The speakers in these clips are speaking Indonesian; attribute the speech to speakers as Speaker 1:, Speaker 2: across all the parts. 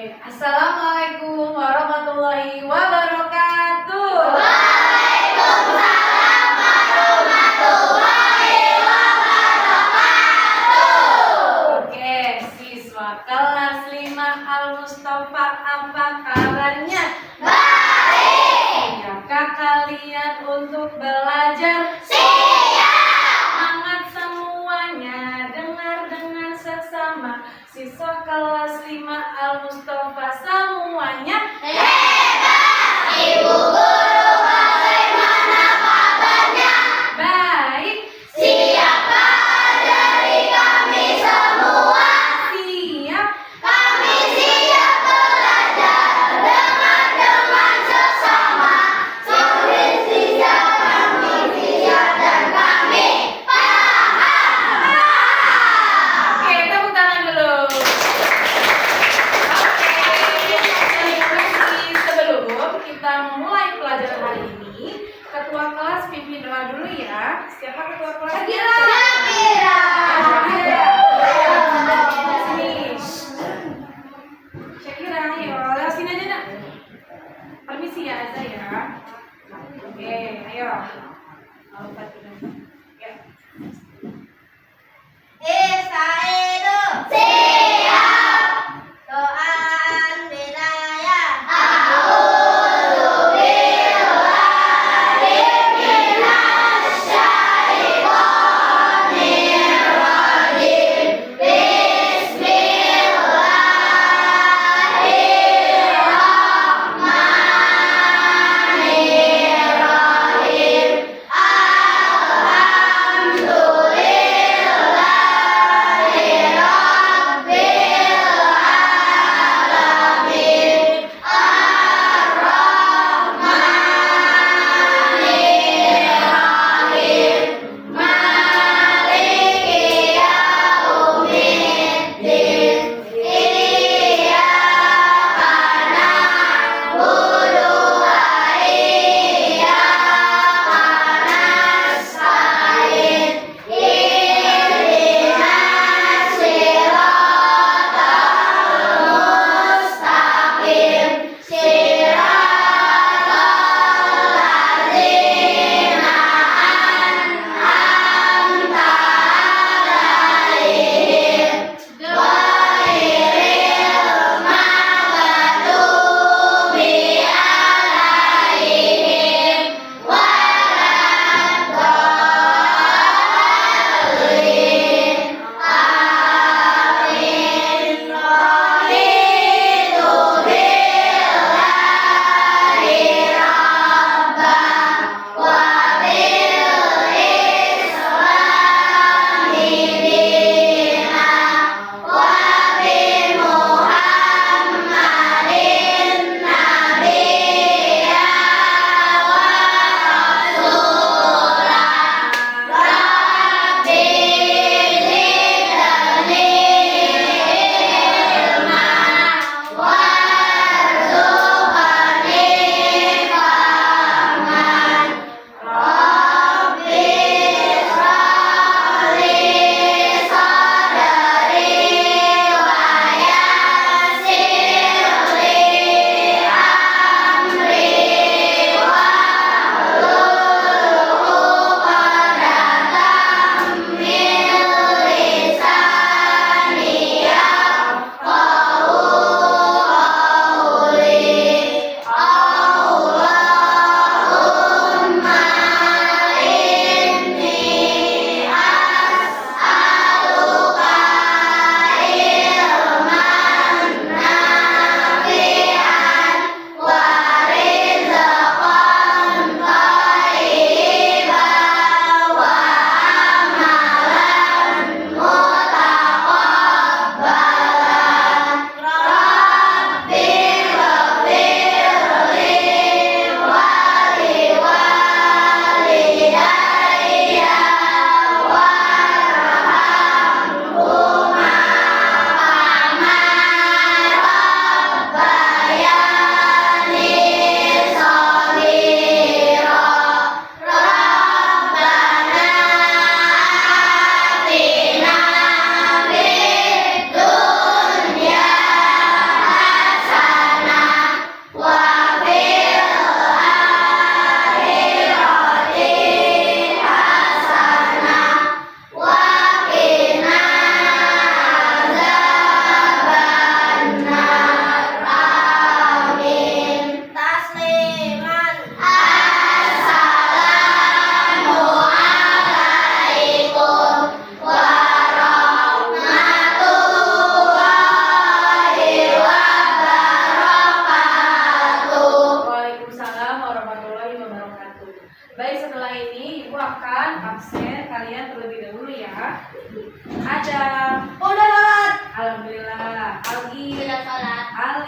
Speaker 1: Assalamualaikum warahmatullahi wabarakatuh.
Speaker 2: Waalaikumsalam warahmatullahi wabarakatuh.
Speaker 1: Oke, siswa kelas 5 Al-Mustafa, apa kabarnya?
Speaker 2: Baik.
Speaker 1: Siapkah kalian untuk belajar?
Speaker 2: Siap.
Speaker 1: Semangat semuanya, dengar dengan seksama. Siswa kelas 5 Al-Mustafa semuanya
Speaker 2: Hebat. Ibu guru bagaimana kabarnya?
Speaker 1: baik.
Speaker 2: Siapa dari kami semua?
Speaker 1: Siap.
Speaker 2: Kami siap belajar, dengar dengan sesama. Kami siap dan kami paham.
Speaker 1: Oke, tepuk tangan dulu. Oke, sebelum kita memulai pelajaran hari ini, ketua kelas pimpin doa dulu ya. Siapa ketua kelas?
Speaker 2: Syakira.
Speaker 1: Sini. Syakira, ayo lewat sini aja nak. Permisi ya Azza ya. Oke, ayo. Ya.
Speaker 2: Istaidu. Siap. Doaan bidayah. A'udzu billahi minasy syaithanir rajim. Bismillahirrahmanirrahim.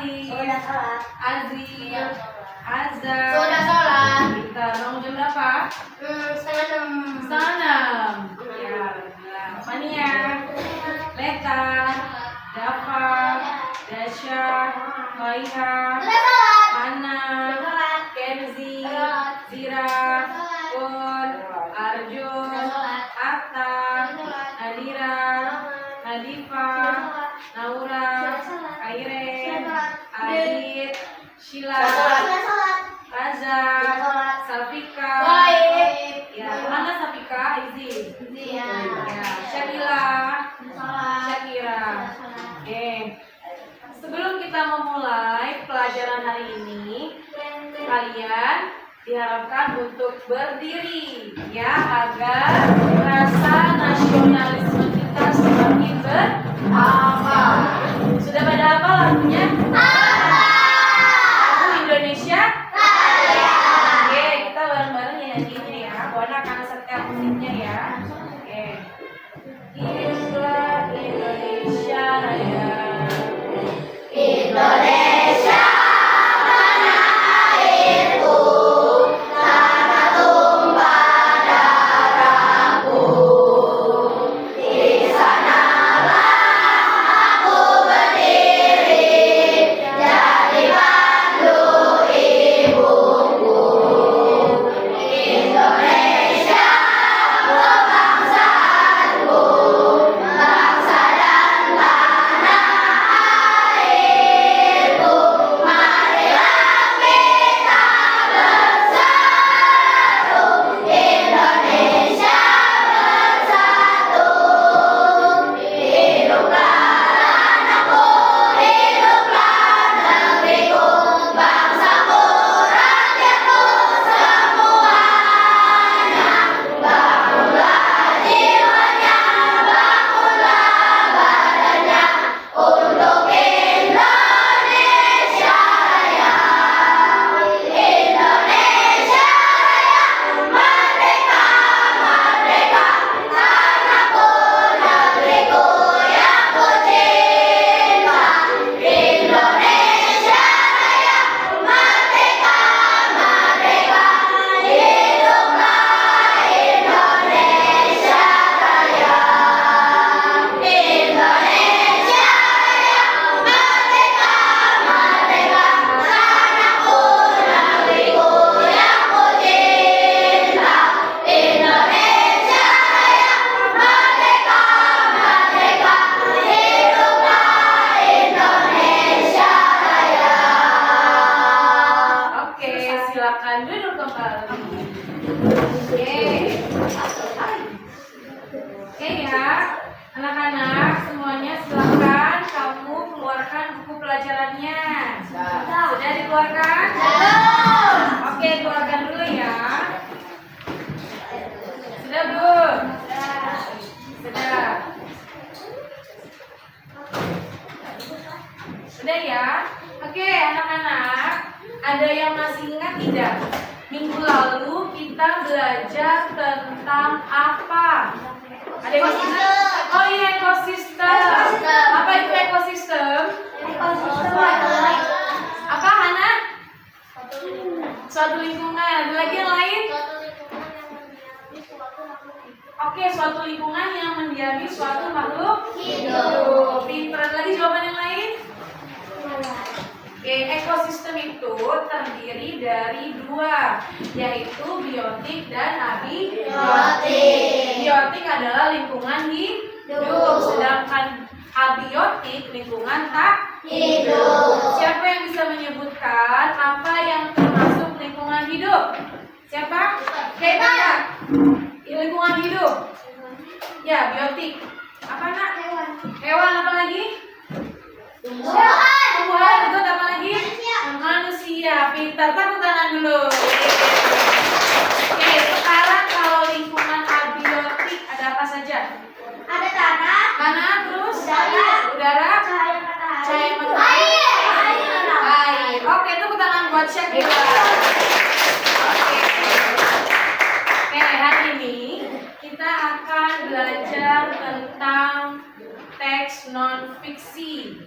Speaker 1: Ali,
Speaker 2: Sudah sholat.
Speaker 1: Azil, Azza.
Speaker 2: Sudah sholat.
Speaker 1: Kita bangun jam berapa?
Speaker 2: 5:30.
Speaker 1: Setengah 6. Ya, apa nih ya? Leta, Dafa, Dasya, Faiha,
Speaker 2: Sudah sholat.
Speaker 1: Hana,
Speaker 2: Sholat.
Speaker 1: Kenzi,
Speaker 2: Sholat.
Speaker 1: Zira, Pur, Arjun, Atta, Nadira, Nadifa, Naura, Airen, Adit, Sheila,
Speaker 2: Sudah sholat.
Speaker 1: Raza,
Speaker 2: Sholat.
Speaker 1: Safika.
Speaker 2: Baik.
Speaker 1: Ya, mana Safika? Izin.
Speaker 2: Iya.
Speaker 1: Ya, Syakila,
Speaker 2: Sholat.
Speaker 1: Syakira. Oke. Sebelum kita memulai pelajaran hari ini, kalian diharapkan untuk berdiri ya agar rasa nasionalisme kita semakin bertambah. Sudah pada apa lagunya? Lagu Indonesia Raya. Oke, kita bareng-bareng nyanyiinnya ya. Wana akan setel musiknya ya. Oke. Inilah Indonesia Raya.
Speaker 2: Indonesia tanah airku, tanah tumpah darahku. Di sanalah aku berdiri, jadi pandu ibuku. Indonesia kebangsaanku, bangsa dan tanah airku. Marilah kita bersatu, Indonesia bersatu. Hiduplah anakku, hiduplah negeriku, bangsaku, rakyatku semuanya. Bangunlah jiwanya, bangunlah badannya, untuk Indonesia Raya. Indonesia Raya, merdeka, merdeka, tanahku, negeriku yang ku cinta. Indonesia Raya, merdeka, merdeka, hiduplah Indonesia Raya. Indonesia Raya, merdeka, merdeka, tanahku, negeriku yang ku cinta. Indonesia Raya, merdeka, merdeka, hiduplah Indonesia Raya.
Speaker 1: Oke, silakan duduk kembali. Oke. Oke ya, anak-anak semuanya silakan kamu keluarkan buku pelajarannya. Sudah dikeluarkan? Oke, keluarkan dulu ya. Sudah belum? Sudah. Sudah ya? Oke, anak-anak, ada yang masih ingat tidak? Minggu lalu kita belajar tentang apa? Ada yang masih ingat? Oh iya, ekosistem. Apa itu ekosistem? Apa, Hana? Suatu lingkungan. Ada lagi yang lain? Oke, suatu lingkungan yang mendiami suatu makhluk hidup. Pinter. Ada lagi jawaban yang lain? Oke, ekosistem itu terdiri dari dua, yaitu biotik dan abiotik. Biotik adalah lingkungan hidup, sedangkan abiotik lingkungan tak hidup. Siapa yang bisa menyebutkan apa yang termasuk lingkungan hidup? Siapa? Kita. Lingkungan hidup. Ya, biotik. Apa nak? Hewan apa lagi? Tumbuhan, betul. Apa lagi? Manusia. Pintar. Tepuk tangan dulu. Oke, sekarang kalau lingkungan abiotik ada apa saja?
Speaker 2: Ada tanah,
Speaker 1: Terus
Speaker 2: udara,
Speaker 1: udara,
Speaker 2: cahaya matahari,
Speaker 1: cahaya matahari, air. Oke, tepuk tangan buat Syakira. Oke, hari ini kita akan belajar tentang teks non fiksi.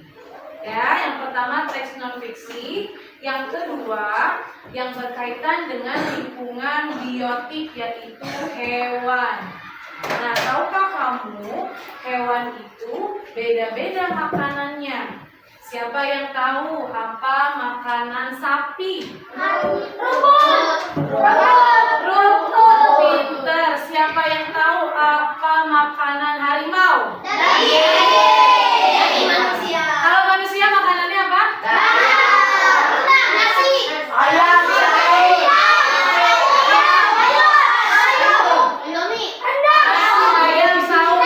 Speaker 1: Ya, yang pertama teks non fiksi. Yang kedua, yang berkaitan dengan lingkungan biotik, yaitu hewan. Nah, tahukah kamu hewan itu beda-beda makanannya? Siapa yang tahu apa makanan sapi? Rumput. Pinter. Siapa yang tahu apa makanan harimau? Kalau manusia makanannya apa? Ayam, saus,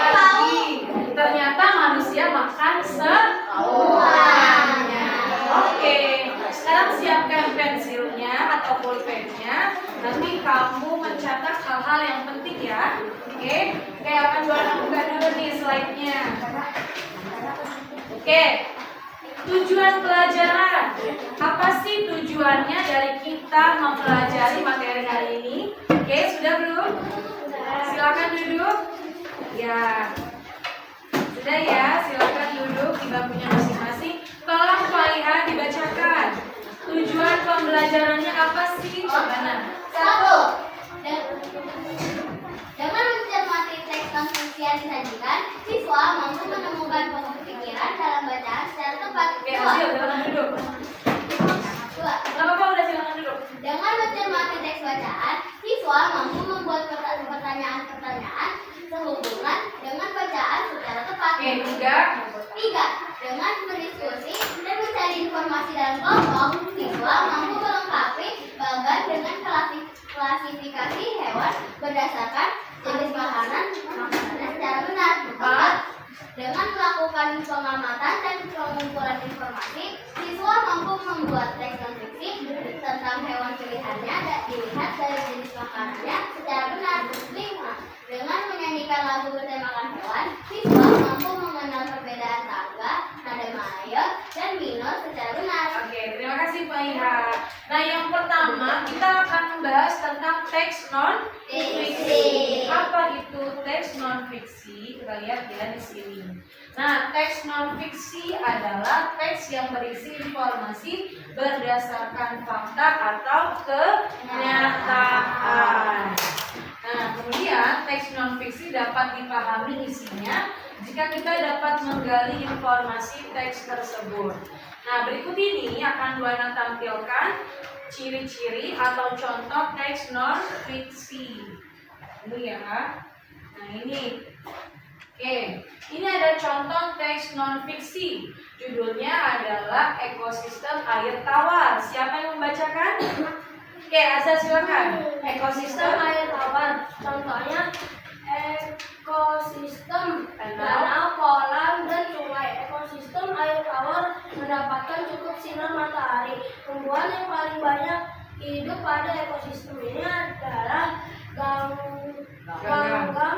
Speaker 1: lagi. Ternyata manusia makan semuanya. Oke, sekarang siapkan pensilnya atau pulpennya. Nanti kamu mencatat hal-hal yang penting ya. Oke, kayak akan buka dulu nih slide-nya. Oke, tujuan pelajaran. Apa sih tujuannya dari kita mempelajari materi hari ini? Oke, sudah belum? Silakan duduk. Ya, sudah ya. Silakan duduk di bangkunya masing-masing. Tolong Pak Iha dibacakan. Tujuan pembelajarannya apa sih? Coba Nah.
Speaker 2: 1. Dengan mencermati teks non-fiksi yang disajikan, siswa mampu menemukan pokok pikiran dalam bacaan secara tepat.
Speaker 1: Oke, Hasil, silakan duduk.
Speaker 2: 2.
Speaker 1: Gak apa-apa, udah silakan duduk.
Speaker 2: Dengan mencermati teks bacaan, siswa mampu membuat pertanyaan-pertanyaan sehubungan dengan bacaan secara tepat.
Speaker 1: Oke, 3.
Speaker 2: 3. Dengan berdiskusi dan mencari informasi dalam kelompok, siswa mampu melengkapi bagan dengan klasifikasi hewan berdasarkan jenis makanan secara benar. 4. Dengan melakukan pengamatan dan pengumpulan informasi, siswa mampu membuat teks non-fiksi tentang hewan pilihannya dan dilihat dari jenis makanannya secara benar. 5. Dengan menyanyikan lagu bertemakan hewan, siswa mampu mengenal perbedaan tangga, nada mayor, dan minor secara benar.
Speaker 1: Oke, terima kasih Pak Iha. Nah, yang pertama kita akan membahas tentang teks non-fiksi. Apa itu teks non-fiksi? Kita lihat ya di sini. Nah, teks non-fiksi adalah teks yang berisi informasi berdasarkan fakta atau kenyataan. Nah, kemudian teks non-fiksi dapat dipahami isinya jika kita dapat menggali informasi teks tersebut. Nah, berikut ini akan Bu Ana tampilkan ciri-ciri atau contoh teks non-fiksi. Ini ya. Nah, ini. Oke, ini ada contoh teks non-fiksi. Judulnya adalah Ekosistem Air Tawar. Siapa yang membacakan? Oke, Azza silakan. Ekosistem
Speaker 2: air tawar, contohnya ekosistem
Speaker 1: danau,
Speaker 2: kolam, dan sungai. Ekosistem air tawar mendapatkan cukup sinar matahari. Tumbuhan yang paling banyak hidup pada ekosistem ini adalah ganggang.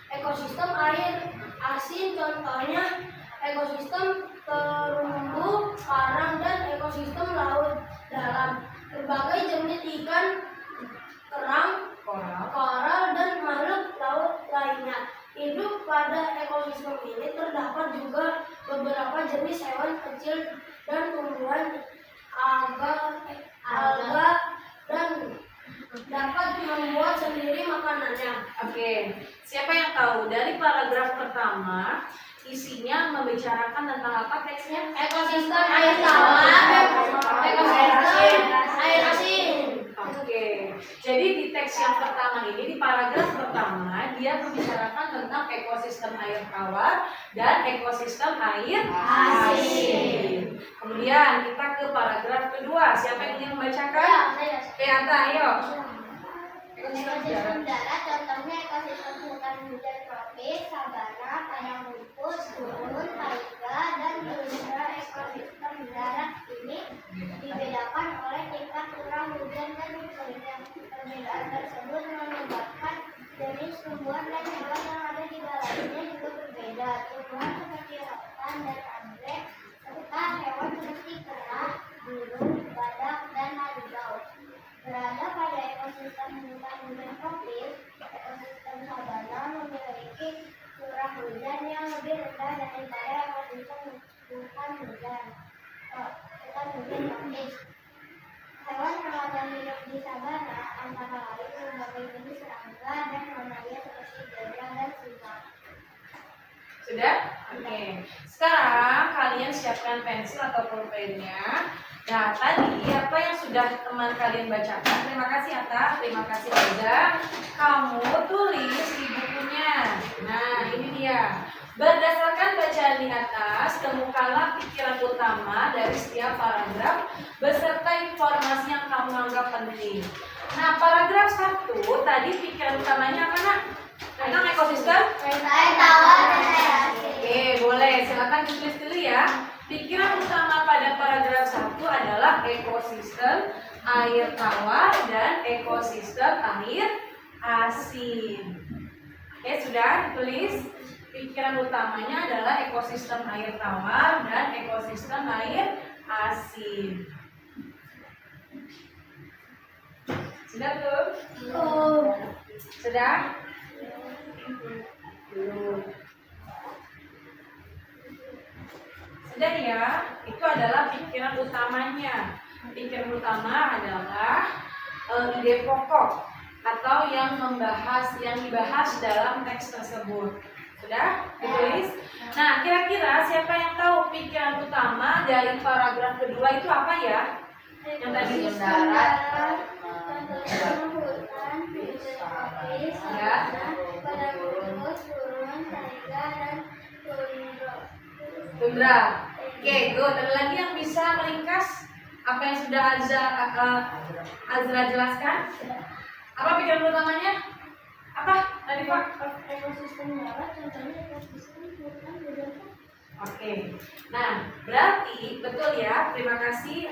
Speaker 2: Ekosistem air asin, contohnya ekosistem terumbu karang, dan ekosistem laut dalam. Berbagai jenis ikan, kerang, koral, dan makhluk laut lainnya hidup pada ekosistem ini. Terdapat juga beberapa jenis hewan kecil dan tumbuhan alga, dan dapat membuat sendiri makanannya.
Speaker 1: Oke, siapa yang tahu dari paragraf pertama isinya membicarakan tentang apa teksnya?
Speaker 2: Ekosistem air tawar, ekosistem air asin.
Speaker 1: Oke, jadi di teks yang pertama ini, di paragraf pertama, dia membicarakan tentang ekosistem air tawar dan ekosistem air asin. Kemudian kita ke paragraf kedua. Siapa yang ingin membacakan? Anta, ayo.
Speaker 2: Ekosistem darat, contohnya ekosistem hutan hujan tropis, sabana, padang rumput, gurun, taiga, dan tundra. Ekosistem darat ini dibedakan oleh tingkat curah hujan dan keringnya. Perbedaan tersebut menyebabkan jenis tumbuhan dan hewan yang ada di dalamnya juga berbeda. Tumbuhan seperti rotan dan anggrek, serta hewan seperti kera, burung, badak, dan harimau. Berada pada ekosistem hutan hujan tropis, ekosistem sabana memiliki curah hujan yang lebih rendah daripada ekosistem hutan hujan
Speaker 1: Sudah? Oke. Sekarang kalian siapkan pensil atau pulpennya. Nah, tadi apa yang sudah teman kalian bacakan? Terima kasih Atta, terima kasih Reza. Kamu tulis di bukunya. Nah, ini dia. Berdasarkan bacaan di atas, temukanlah pikiran utama dari setiap paragraf beserta informasi yang kamu anggap penting. Nah, paragraf 1 tadi pikiran utamanya apa, Nak? Tentang ekosistem?
Speaker 2: Air tawar dan air asin.
Speaker 1: Oke, boleh. Silakan ditulis dulu ya. Pikiran utama pada paragraf 1 adalah ekosistem air tawar dan ekosistem air asin. Oke, sudah ditulis. Pikiran utamanya adalah ekosistem air tawar dan ekosistem air asin. Sudah belum? Sudah? Belum. Sudah ya, itu adalah pikiran utamanya. Pikiran utama adalah ide pokok atau yang dibahas dalam teks tersebut. Sudah ditulis? Nah, kira-kira siapa yang tahu pikiran utama dari paragraf kedua itu apa ya? Yang tadi
Speaker 2: Darat,
Speaker 1: ya. Tundra. Oke, good. Ada lagi yang bisa meringkas apa yang sudah Azra jelaskan? Apa pikiran utamanya? Apa tadi Pak?
Speaker 2: Ekosistem darat, contohnya ekosistem hutan dan
Speaker 1: Oke. Nah, berarti betul ya. Terima kasih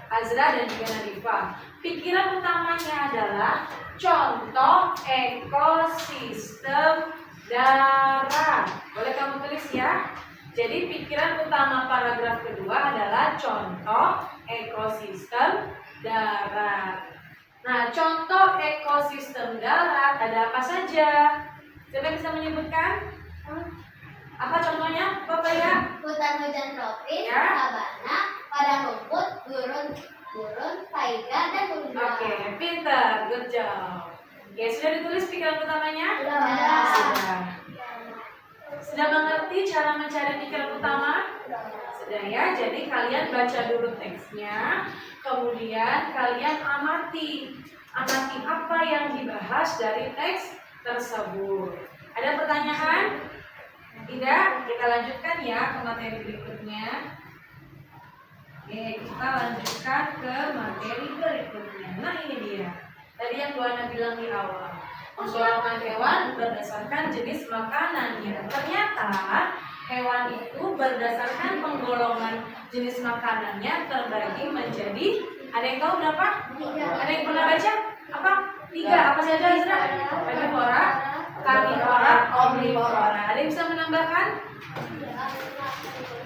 Speaker 1: Azra dan juga Nadifa. Pikiran utamanya adalah contoh ekosistem darat. Boleh kamu tulis ya. Jadi pikiran utama paragraf kedua adalah contoh ekosistem darat. Nah, contoh ekosistem darat ada apa saja? Siapa bisa menyebutkan? Apa contohnya, Bapak ya?
Speaker 2: hutan hujan tropis,
Speaker 1: Ya.
Speaker 2: sabana, padang rumput, gurun, taiga, dan tundra.
Speaker 1: Oke, pintar, good job. Oke, sudah ditulis pikiran utamanya?
Speaker 2: Sudah.
Speaker 1: Sudah. Sudah mengerti cara mencari pikiran utama? Sudah ya, jadi kalian baca dulu teksnya, kemudian kalian amati apa yang dibahas dari teks tersebut. Ada pertanyaan? Tidak? Kita lanjutkan ya ke materi berikutnya. Oke, kita lanjutkan ke materi berikutnya. Nah, ini dia. Tadi yang Bu Ana bilang di awal. Penggolongan hewan berdasarkan jenis makanannya. Ternyata hewan itu berdasarkan penggolongan jenis makanannya terbagi menjadi, ada yang tahu berapa?
Speaker 2: 3.
Speaker 1: Ada yang pernah baca? Apa? 3. Apa saja, Azra? Herbivora, karnivora, omnivora. Ada yang bisa menambahkan?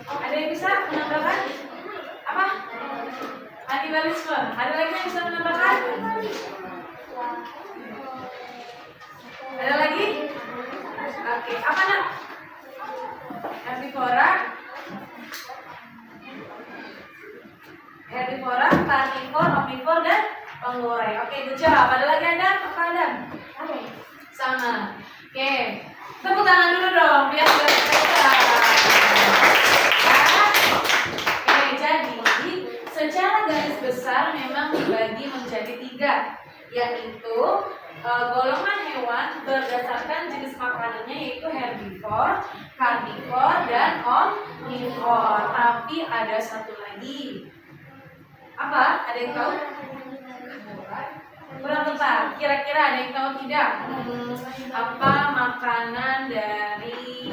Speaker 1: Ada yang bisa menambahkan? Apa? Kanibalisme. Ada lagi yang bisa menambahkan? Ada lagi? Oke, apa nak? Herbivora, karnivor, omnivor, dan pengurai. Oke, good job. Ada lagi Adam? Apa Adam? Sama. Oke, tepuk tangan dulu dong biar sudah selesai. Oke, jadi secara garis besar memang dibagi menjadi 3, yaitu golongan hewan berdasarkan jenis makanannya yaitu herbivor, karnivor, dan omnivor. Tapi ada satu lagi. Apa? Ada yang tahu? Kurang tepat. Kira-kira ada yang tahu tidak? Apa makanan dari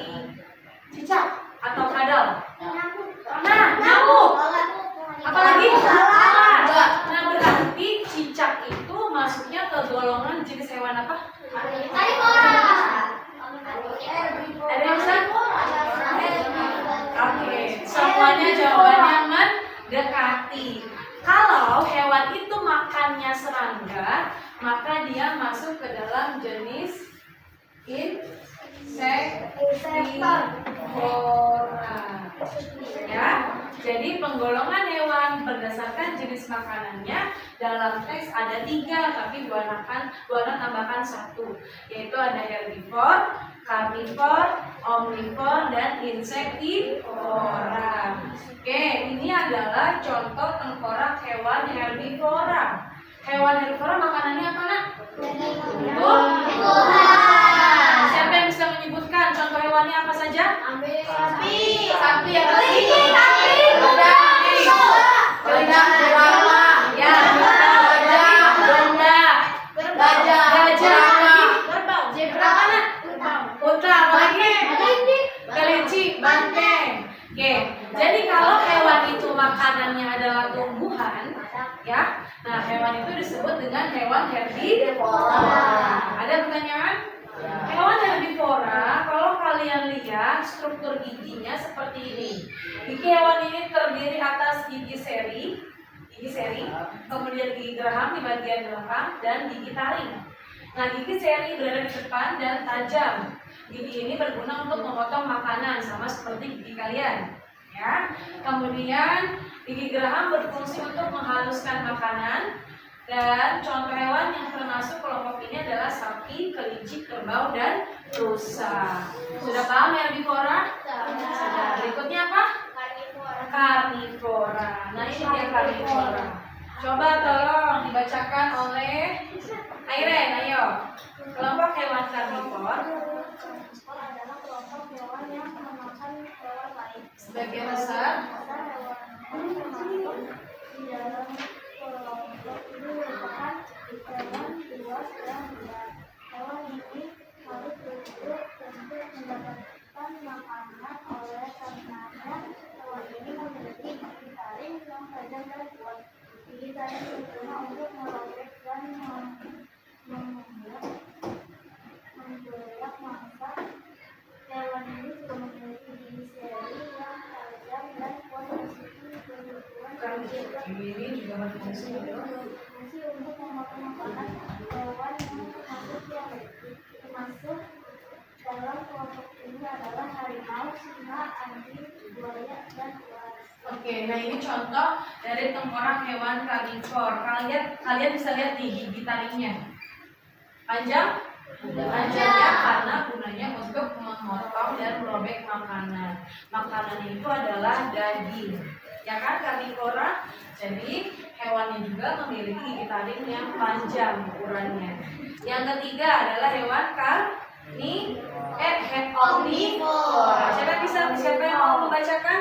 Speaker 1: cicak atau kadal? Nah, nyamuk. Apalagi? Lalat. Nah, berarti cicak itu masuknya ke golongan jenis hewan apa? Ada yang bisa? Oke, semuanya jawabannya mendekati. Kalau hewan itu makannya serangga, maka dia masuk ke dalam jenis insektivora. Ya, jadi penggolongan hewan berdasarkan jenis makanannya dalam teks ada 3, tapi Bu Ana tambahkan 1, yaitu ada herbivor, karnivor, omnivor, dan insektivora. Oke, ini adalah contoh tengkorak hewan herbivora. Hewan herbivora makanannya apa, Nak? Buah. Siapa yang bisa menyebutkan contoh hewannya apa saja? Sapi yang lagi. Jadi kalau hewan itu makanannya adalah tumbuhan, ya, nah hewan itu disebut dengan hewan herbivora. Ada pertanyaan? Hewan herbivora, kalau kalian lihat struktur giginya seperti ini. Gigi hewan ini terdiri atas gigi seri, kemudian gigi geraham di bagian belakang, dan gigi taring. Nah, gigi seri berada di depan dan tajam. Gigi ini berguna untuk memotong makanan, sama seperti gigi kalian. Ya, kemudian gigi geraham berfungsi untuk menghaluskan makanan, dan contoh hewan yang termasuk kelompok ini adalah sapi, kelinci, kerbau, dan rusa. Sudah paham herbivora? Sudah. Berikutnya apa? Karnivora. Nah, ini dia karnivora. Coba tolong dibacakan oleh Airen, ayo. Kelompok hewan karnivor
Speaker 2: adalah kelompok hewan yang memakan hewan lain.
Speaker 1: sebagian besar
Speaker 2: Di dalam kelompok ini merupakan hewan buas dan liar. Hewan ini harus berhidup untuk mendapatkan makanan, oleh karenanya hewan ini memiliki gigi taring yang tajam dan kuat. Gigi taring berguna untuk merobek dan membelak mangsa. Hewan ini juga memiliki gigi seri yang tajam dan kuat
Speaker 1: ini juga berfungsi
Speaker 2: untuk memakan makanan. Hewan yang termasuk dalam kelompok ini adalah harimau, singa, anjing, buaya, dan ular.
Speaker 1: Oke, nah ini contoh dari tengkorak hewan karnivor. Kalian bisa lihat nih gigi taringnya. Panjang? Panjangnya karena gunanya untuk memotong dan merobek makanan. Makanan itu adalah daging. Ya kan, karnivora? Jadi hewannya juga memiliki gigi taring yang panjang ukurannya. Yang ketiga adalah hewan omnivora. Siapa yang mau membacakan?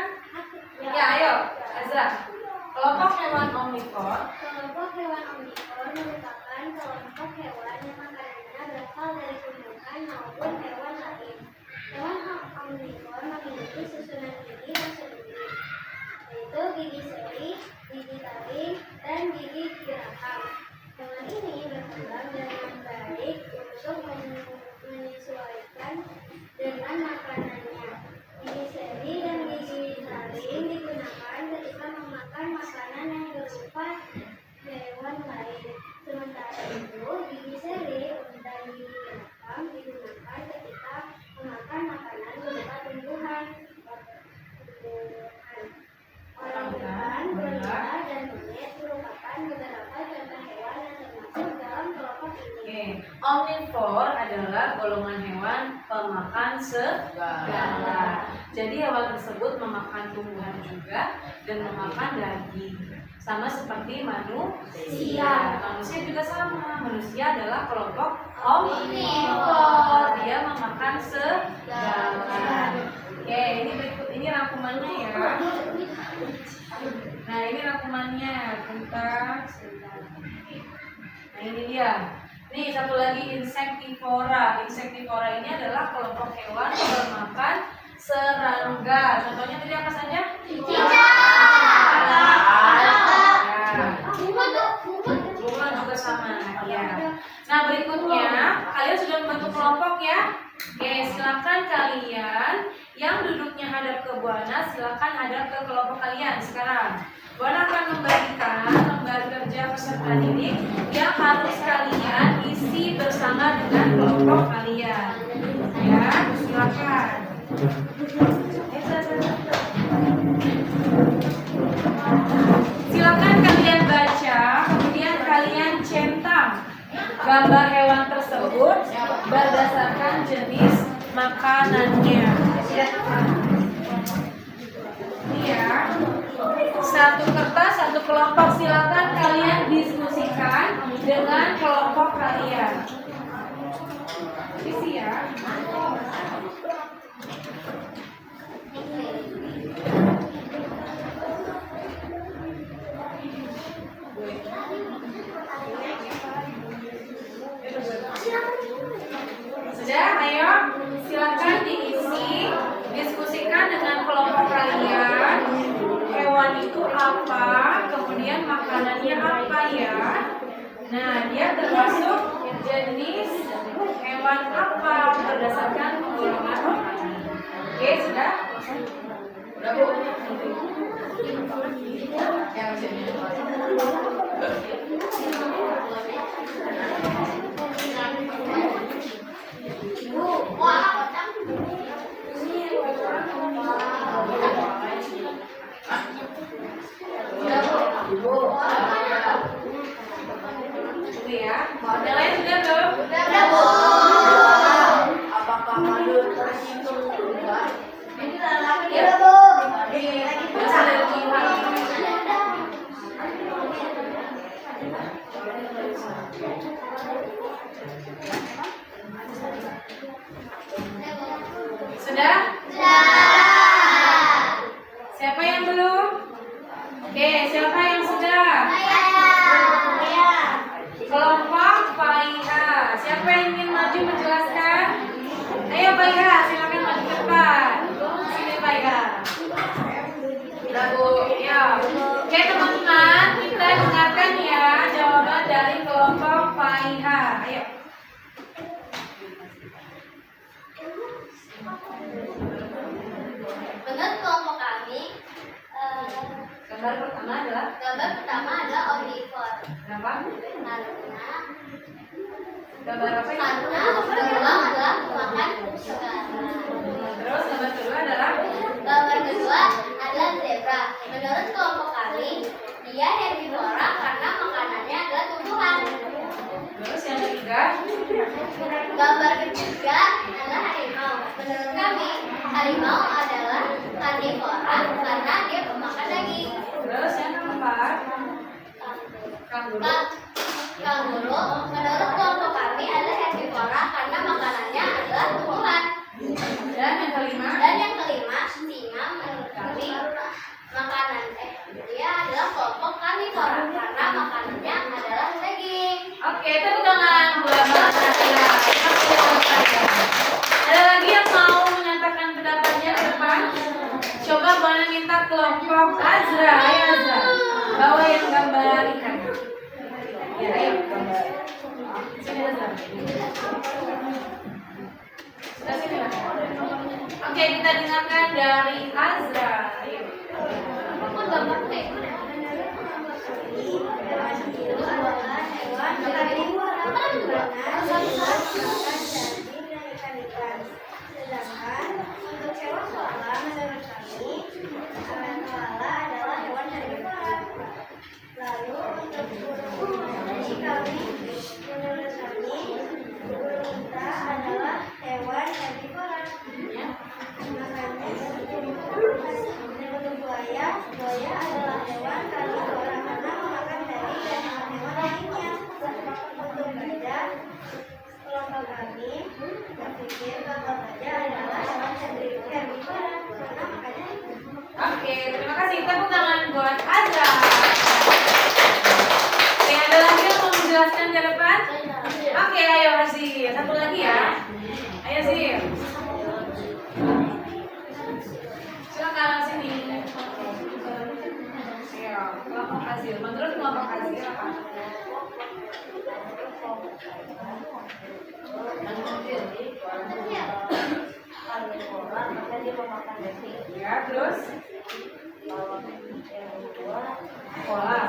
Speaker 1: Ya, ayo, Azra. Kelompok hewan omnivor.
Speaker 2: Kelompok hewan omnivor merupakan kelompok hewan yang makanannya berasal dari tumbuhan maupun hewan lain. Hewan omnivor memiliki susunan gigi tersendiri, yaitu gigi seri, gigi taring, dan gigi geraham. Hewan ini berkembang dengan baik untuk menyesuaikan dengan makanannya. Gigi seri dan gigi taring digunakan ketika memakan makanan yang berupa hewan lain. Sementara itu, gigi seri dan gigi geraham digunakan ketika memakan makanan berupa tumbuhan. Orangutan, gorila, dan monyet merupakan beberapa contoh hewan yang termasuk dalam kelompok ini.
Speaker 1: Omnivor adalah golongan hewan pemakan segala. Jadi hewan tersebut memakan tumbuhan juga dan memakan daging. Sama seperti manusia. Manusia juga sama. Manusia adalah kelompok omnivor. Dia memakan segala. Oke, ini rangkumannya ya. Nah, ini rangkumannya. Bentar. Nah, ini dia. Nih, satu lagi insektivora. Insektivora ini adalah kelompok hewan yang bermakan serangga. Contohnya tadi apa saja? Bunga juga sama. Ya. Nah, berikutnya kalian sudah membentuk kelompok ya. Oke, silakan kalian yang duduknya hadap ke Buana, silakan hadap ke kelompok kalian sekarang. Buana akan membagikan lembar kerja peserta didik yang harus kalian isi bersama dengan kelompok kalian. Ya, silakan. Silakan kalian baca, kemudian kalian centang gambar hewan tersebut berdasarkan jenis makanannya. Iya. Satu kertas, satu kelompok. Silakan kalian diskusikan dengan kelompok kalian. Isi ya. Sudah, ayo silakan diisi, diskusikan dengan kelompok kalian. Hewan itu apa? Kemudian makanannya apa ya? Nah, dia termasuk jenis hewan apa berdasarkan penggolongan makanan. Oke, sudah? Udah, Bu? Itu ya. Yang lain sudah belum?
Speaker 2: Udah, Bu.
Speaker 3: Apakah madu terhitung bulan?
Speaker 2: Ya, Bu.
Speaker 1: Terus ada lima. Sudah?
Speaker 2: Sudah.
Speaker 1: Siapa yang belum? Oke, siapa yang sudah? Kelompok Paiha. Siapa yang ingin maju menjelaskan? Ayo Paiha, silakan maju ke depan. Sini Paiha. Udah, Bu. Ya. Oke teman-teman, kita dengarkan ya jawaban dari kelompok Paiha. Ayo.
Speaker 2: Menurut kelompok kami,
Speaker 1: Gambar pertama adalah
Speaker 2: gambar pertama adalah omnivore.
Speaker 1: kenapa?
Speaker 2: Karena
Speaker 1: Gambar apa ini?
Speaker 2: beruang adalah pemakan segala.
Speaker 1: Terus gambar kedua adalah
Speaker 2: Gambar kedua adalah zebra. Menurut kelompok kami, dia herbivora karena makanannya adalah tumbuhan.
Speaker 1: terus yang ketiga
Speaker 2: Gambar ketiga adalah harimau. Menurut kami, harimau adalah karnivora karena dia pemakan daging.
Speaker 1: terus yang keempat kanguru.
Speaker 2: Kanguru, menurut kelompok kami adalah herbivora karena makanannya adalah tumbuhan.
Speaker 1: Dan yang kelima
Speaker 2: Dan yang kelima, singa menurut kami dia adalah kelompok karnivora karena makanannya adalah daging.
Speaker 1: Oke, tepuk tangan buat Mbak Nadia. Ada lagi yang mau menyatakan pendapatnya ke depan? Coba boleh minta kelompok Azra. Ayo Azra, bawa yang gambar ikan. Ya, ayo gambar. Sini Azra. Sudah sini Mas. Oke, kita dengarkan dari Azra. Ayo.
Speaker 2: Aku gambar
Speaker 4: Sedangkan untuk hewan koala menurut kami, koala adalah hewan herbivora. Lalu untuk burung kami, menurut kami, burung unta adalah hewan herbivora. Makanya untuk buaya adalah hewan karnivora karena memakan daging dan hewan lainnya. Untuk gajah, kelompok kami berpikir bahwa gajah adalah hewan herbivora karena makannya.
Speaker 1: Oke, terima kasih. Tepuk tangan buat Azra. Oke, ada lagi yang mau menjelaskan ke depan? Oke, ayo Azir. Satu lagi ya. Ayo Azir. Silakan sini. Ayo, kelompok Azir. Menurut kelompok Azir apa? Ya, terus? Pola.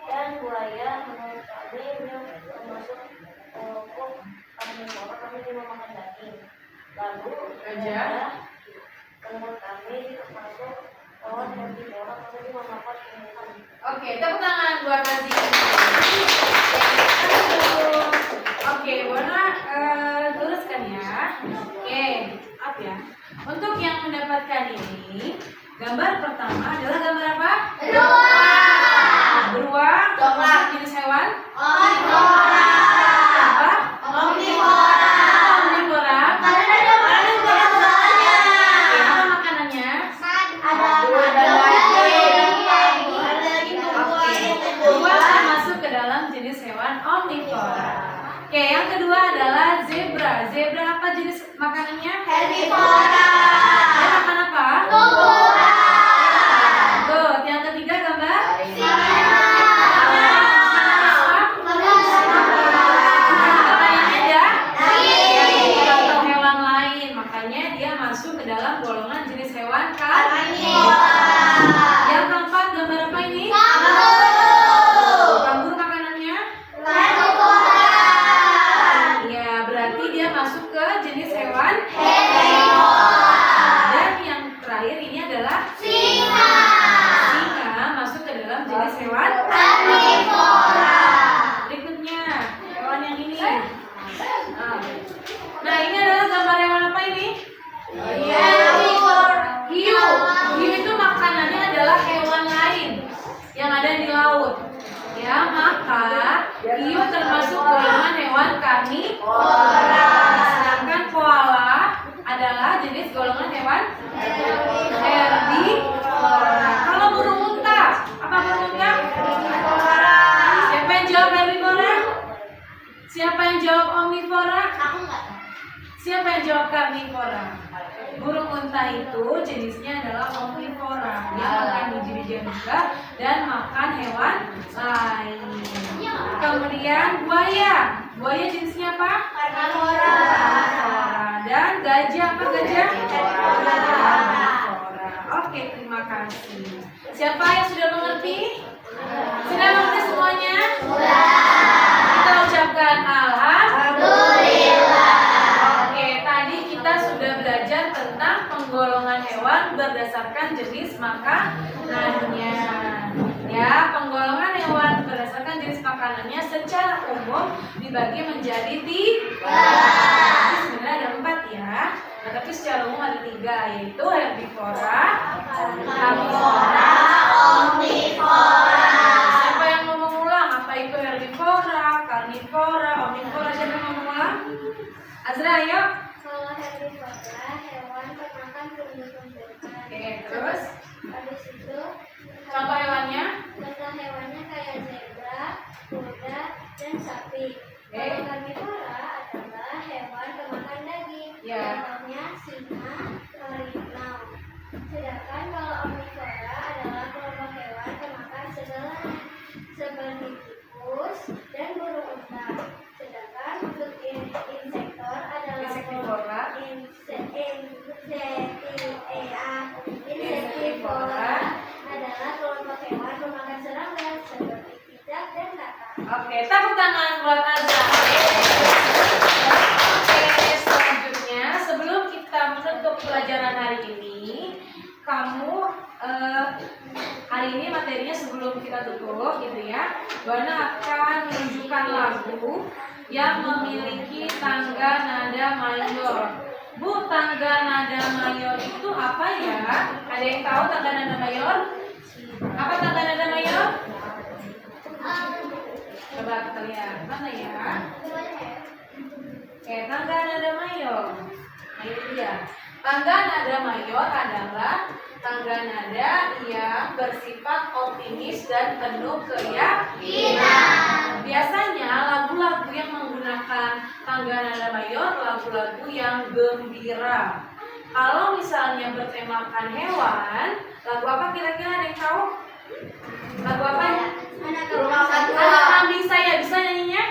Speaker 4: Dan buaya menurut kami dia termasuk kelompok
Speaker 1: Gajah.
Speaker 4: Menurut kami termasuk hewan herbivora karena dia memakan tumbuhan.
Speaker 1: Oke, tepuk tangan buat Nazi. Oke, Bona luruskan ya. Oke, maaf ya. Untuk yang mendapatkan ini, gambar pertama adalah gambar apa? Beruang. Beruang. Jenis hewan?
Speaker 2: Omnivora.
Speaker 1: Apa?
Speaker 2: Omnivora.
Speaker 1: Omnivora.
Speaker 2: Karena ada banyak soalnya.
Speaker 1: Oke, apa makanannya? Beruang termasuk ke dalam jenis hewan omnivora. Oke, yang kedua adalah zebra. Zebra apa jenis makanannya?
Speaker 2: Herbivora.
Speaker 1: Dia makan apa?
Speaker 2: Tumbuhan.
Speaker 1: Good. Yang ketiga gambar? Atau hewan lain, makanya dia masuk ke dalam golongan jenis hewan karnivora. Yang keempat gambar apa ini? Kanguru makanannya? Ya, berarti dia masuk ke jenis hewan. Dan yang terakhir ini adalah singa masuk ke dalam jenis hewan berikutnya hewan yang ini. Nah, ini adalah gambar hewan apa ini? Hiu. Hiu itu makanannya adalah hewan lain yang ada di laut. Ya, maka hiu termasuk golongan hewan karnivora. Sedangkan koala adalah jenis golongan hewan herbivora. Kalau burung unta, apa burung unta? Siapa yang jawab herbivora? Siapa yang jawab omnivora? Siapa yang jawab karnivora? Burung unta itu jenisnya adalah omnivora. Dia makan biji-bijian juga dan makan hewan lain. Kemudian buaya. Buaya jenisnya apa?
Speaker 2: Karnivora.
Speaker 1: Dan gajah apa gajah? Karnivora. Oke, terima kasih. Siapa yang sudah mengerti? Sudah mengerti semuanya? Kita ucapkan alhamdulillah. Oke, tadi kita sudah belajar tentang penggolongan hewan berdasarkan jenis makanannya. Ya, penggolongan hewan berdasarkan jenis makanannya secara umum dibagi menjadi 3. Tapi sebenarnya ada 4 ya. Nah, tapi secara umum ada 3, yaitu herbivora, karnivora, omnivora. Siapa yang mau mengulang apa itu herbivora, karnivora, omnivora? Siapa yang mau mengulang? Azra, ayo.
Speaker 4: Kalau herbivora hewan pemakan tumbuh-tumbuhan.
Speaker 1: Oke, terus
Speaker 4: Habis itu
Speaker 1: contoh hewannya?
Speaker 4: contoh hewannya kayak zebra, kuda, dan sapi.
Speaker 1: Oke.
Speaker 4: Kalau karnivora adalah hewan pemakan daging.
Speaker 1: Ya.
Speaker 4: Contohnya singa, harimau. Sedangkan kalau omnivora adalah kelompok hewan pemakan segalanya seperti tikus dan burung unta. Sedangkan untuk insektor adalah
Speaker 1: Insektivora.
Speaker 4: Insektivora adalah kelompok hewan pemakan serangga seperti cicak dan katak.
Speaker 1: Oke, tepuk tangan buat Azra. Oke, selanjutnya sebelum kita menutup pelajaran hari ini, kamu hari ini materinya sebelum kita tutup gitu ya, Bana akan menunjukkan lagu yang memiliki tangga nada mayor. Bu, tangga nada mayor itu apa ya? Ada yang tahu tangga nada mayor? Apa tangga nada mayor? Coba kita lihat mana ya? Oke, tangga nada mayor. Nah, itu dia. Tangga nada mayor adalah tangga nada yang bersifat optimis dan penuh keyakinan. Biasanya lagu-lagu yang menggunakan tangga nada mayor lagu-lagu yang gembira. Kalau misalnya bertemakan hewan, lagu apa kira-kira ada yang tahu? Lagu apa?
Speaker 2: Rumah Satwa.
Speaker 1: Anak kambing saya bisa nyanyinya?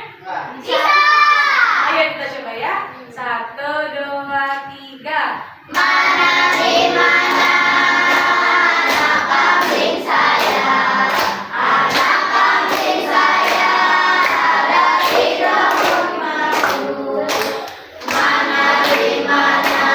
Speaker 2: Bisa.
Speaker 1: Ayo kita coba ya. 1, 2, 3.
Speaker 2: Mana di mana anak kambing saya? Anak kambing saya ada di dalam rumahku. Mana di mana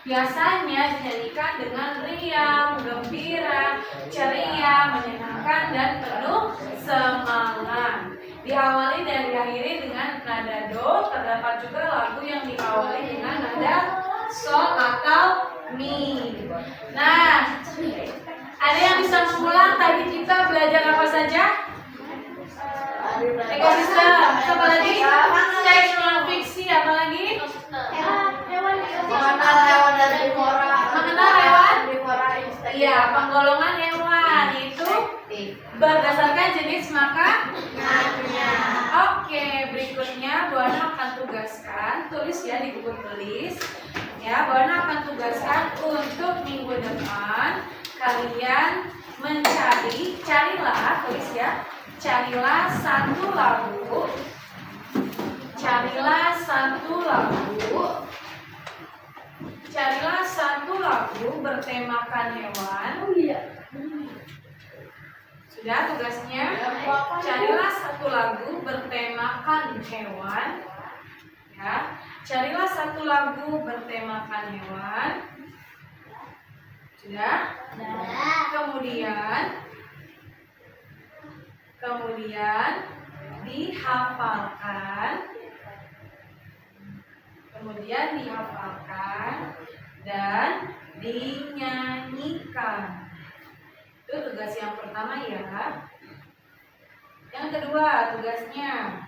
Speaker 1: biasanya dinyanyikan dengan riang, gembira, ceria, menyenangkan, dan penuh semangat. Diawali dan diakhiri dengan nada do. Terdapat juga lagu yang diawali dengan nada sol atau mi. Nah, ada yang bisa mengulang tadi kita belajar apa saja? Ekosistem. Apa lagi? Teks non fiksi. Apa lagi?
Speaker 3: Mengenal hewan dan bivora.
Speaker 1: Mengenal hewan?
Speaker 3: Bivora.
Speaker 1: Iya, penggolongan hewan itu berdasarkan jenis makanannya. Oke, berikutnya Bu Ana akan tugaskan, tulis ya di buku tulis. Ya, Bu Ana akan tugaskan untuk minggu depan kalian mencari, carilah, tulis ya, carilah satu lagu, carilah satu lagu bertemakan hewan. Sudah tugasnya? Carilah satu lagu bertemakan hewan. Ya, carilah satu lagu bertemakan hewan. Sudah? Kemudian dihafalkan dan dinyanyikan. Itu tugas yang pertama ya. Yang kedua tugasnya.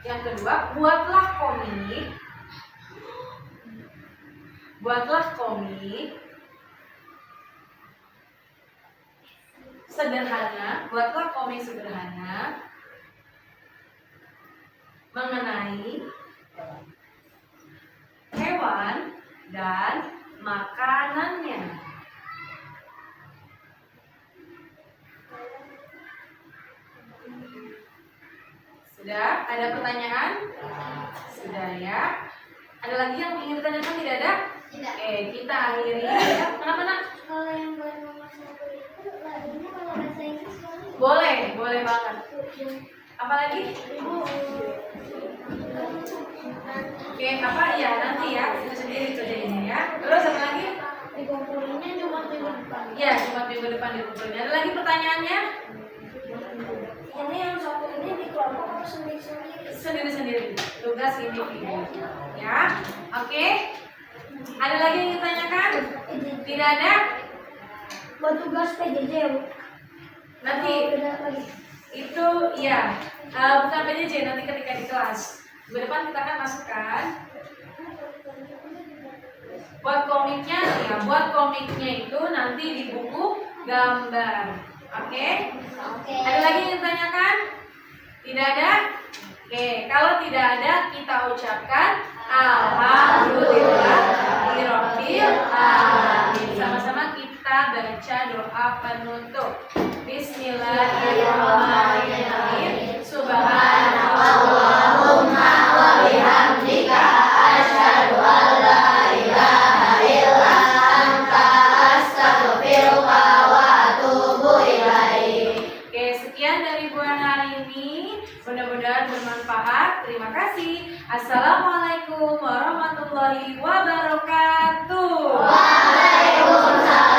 Speaker 1: Yang kedua, buatlah komik sederhana, mengenai hewan dan makanannya. Sudah? Ada pertanyaan? Sudah ya. Ada lagi yang ingin ditanyakan? Tidak ada?
Speaker 2: Tidak.
Speaker 1: Oke, kita akhiri ya. Kenapa nak?
Speaker 4: Kalau yang buat nomor 1 itu lagunya kalau bahasa Inggris
Speaker 1: Boleh banget. Apa lagi? Oke, apa ya nanti ya, itu sendiri kerjainnya ya. Terus apa lagi?
Speaker 4: dikumpulinnya cuma minggu depan.
Speaker 1: Ya, cuma minggu depan dikumpulin. Ada lagi pertanyaannya?
Speaker 4: Ini yang satu ini di kelompok atau sendiri-sendiri?
Speaker 1: Sendiri-sendiri. Tugas individu. Ya, oke. Ada lagi yang ditanyakan? Tidak ada?
Speaker 4: Buat tugas PJJ
Speaker 1: Nanti
Speaker 4: beda lagi.
Speaker 1: itu ya, bukan PJJ, nanti ketika di kelas. Minggu depan kita akan masukkan. Buat komiknya itu nanti di buku gambar. Oke? Ada lagi yang ditanyakan? Tidak ada? Oke, kalau tidak ada kita ucapkan alhamdulillahirabbil alamin. Sama-sama kita baca doa penutup. Bismillahirrahmanirrahim. Subhanallahumma wa bihamdika asyhadu an la ilaha illa anta astaghfiruka wa atubu ilaik. Oke, sekian dari Bu Ana hari ini. Mudah-mudahan bermanfaat. Terima kasih. Assalamualaikum warahmatullahi wabarakatuh. Waalaikumsalam.